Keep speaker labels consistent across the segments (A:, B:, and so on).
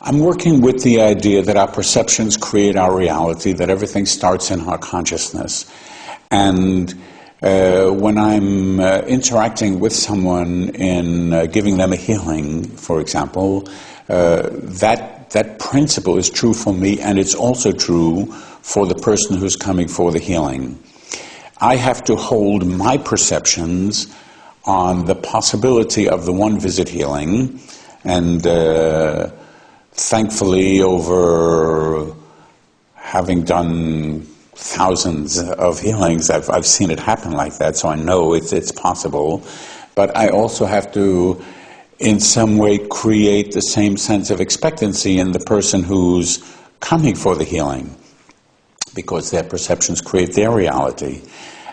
A: I'm working with the idea that our perceptions create our reality, that everything starts in our consciousness. And when I'm interacting with someone in giving them a healing, for example, that principle is true for me, and it's also true for the person who's coming for the healing. I have to hold my perceptions on the possibility of the one visit healing, and thankfully, over having done thousands of healings, I've seen it happen like that, so I know it's possible. But I also have to, in some way, create the same sense of expectancy in the person who's coming for the healing, because their perceptions create their reality.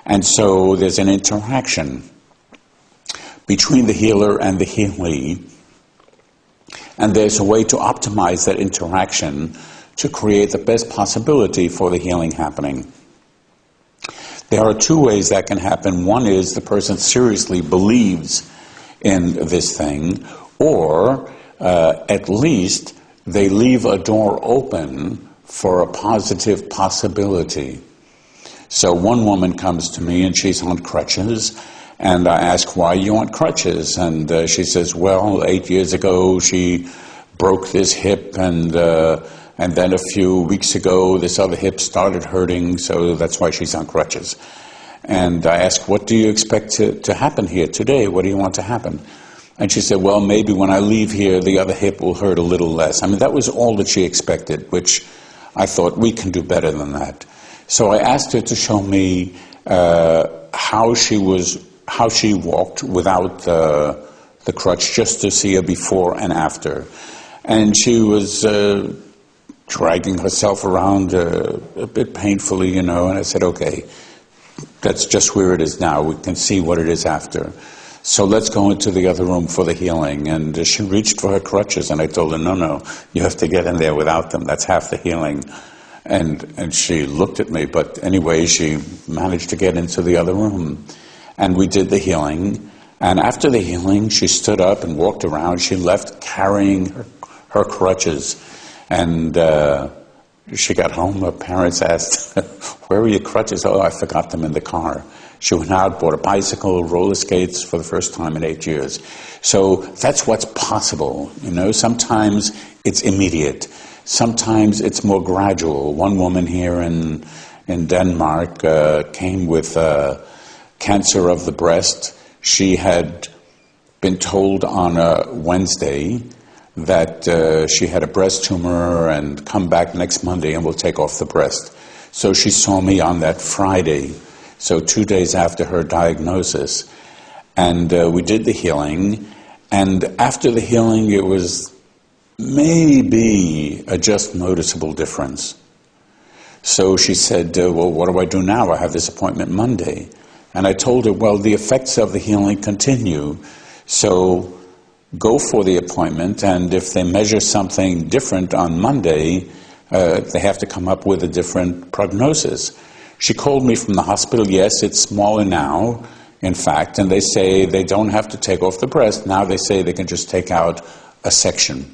A: And so there's an interaction between the healer and the healee, and there's a way to optimize that interaction to create the best possibility for the healing happening. There are two ways that can happen. One is the person seriously believes in this thing, or at least they leave a door open for a positive possibility. So one woman comes to me and she's on crutches, and I ask, why are you on crutches? And she says, well, 8 years ago she broke this hip, and then a few weeks ago this other hip started hurting, so that's why she's on crutches. And I ask, what do you expect to happen here today? What do you want to happen? And she said, well, maybe when I leave here the other hip will hurt a little less. I mean, that was all that she expected, which I thought we can do better than that. So I asked her to show me how she walked without the crutch, just to see a before and after. And she was dragging herself around a bit painfully, you know, and I said, okay, that's just where it is now. We can see what it is after. So let's go into the other room for the healing. And she reached for her crutches, and I told her, no, you have to get in there without them. That's half the healing. And she looked at me, but anyway, she managed to get into the other room. And we did the healing. And after the healing, she stood up and walked around. She left carrying her crutches. And she got home. Her parents asked, where are your crutches? Oh, I forgot them in the car. She went out, bought a bicycle, roller skates for the first time in 8 years. So that's what's possible. You know, sometimes it's immediate. Sometimes it's more gradual. One woman here in Denmark came with cancer of the breast. She had been told on a Wednesday that she had a breast tumor and come back next Monday and we'll take off the breast. So she saw me on that Friday, so 2 days after her diagnosis. And we did the healing. And after the healing, it was maybe a just noticeable difference. So she said, well, what do I do now? I have this appointment Monday. And I told her, well, the effects of the healing continue. So go for the appointment, and if they measure something different on Monday, they have to come up with a different prognosis. She called me from the hospital. Yes, it's smaller now, in fact, and they say they don't have to take off the breast. Now they say they can just take out a section.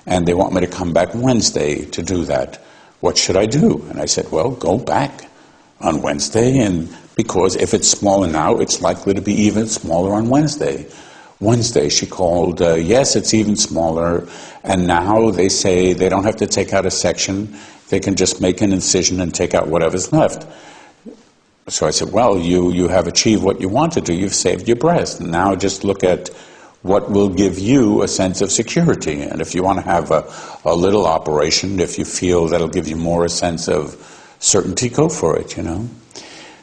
A: And they want me to come back Wednesday to do that. What should I do? And I said, well, go back on Wednesday, and because if it's smaller now, it's likely to be even smaller on Wednesday. Wednesday, she called, yes, it's even smaller, and now they say they don't have to take out a section, they can just make an incision and take out whatever's left. So I said, well, you have achieved what you want to do, you've saved your breast, and now just look at what will give you a sense of security. And if you want to have a little operation, if you feel that'll give you more a sense of certainty, go for it, you know.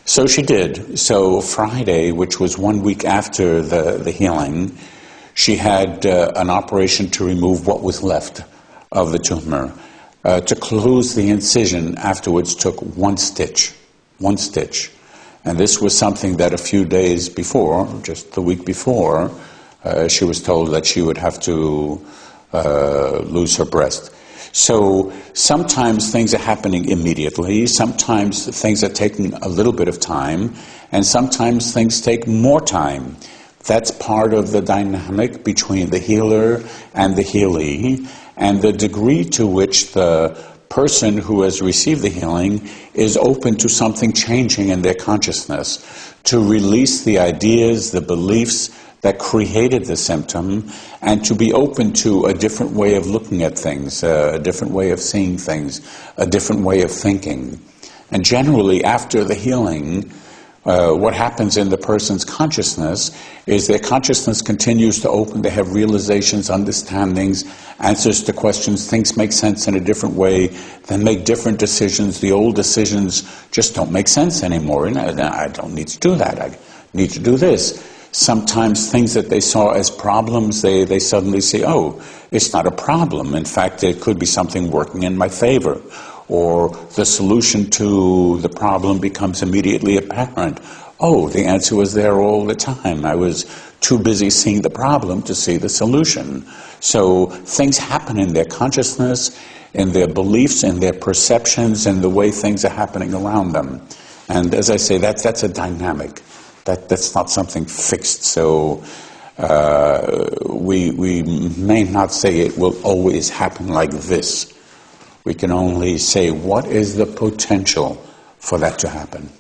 A: So she did. So Friday, which was 1 week after the healing, she had an operation to remove what was left of the tumor. To close the incision afterwards took one stitch. And this was something that a few days before, just the week before, she was told that she would have to lose her breast. So sometimes things are happening immediately, sometimes things are taking a little bit of time, and sometimes things take more time. That's part of the dynamic between the healer and the healee, and the degree to which the person who has received the healing is open to something changing in their consciousness, to release the ideas, the beliefs that created the symptom, and to be open to a different way of looking at things, a different way of seeing things, a different way of thinking. And generally, after the healing, what happens in the person's consciousness is their consciousness continues to open. They have realizations, understandings, answers to questions. Things make sense in a different way. They make different decisions. The old decisions just don't make sense anymore. And I don't need to do that. I need to do this. Sometimes things that they saw as problems, they suddenly say, oh, it's not a problem. In fact, it could be something working in my favor. Or the solution to the problem becomes immediately apparent. Oh, the answer was there all the time. I was too busy seeing the problem to see the solution. So things happen in their consciousness, in their beliefs, in their perceptions, in the way things are happening around them. And as I say, that's a dynamic. That's not something fixed. So we may not say it will always happen like this. We can only say, what is the potential for that to happen?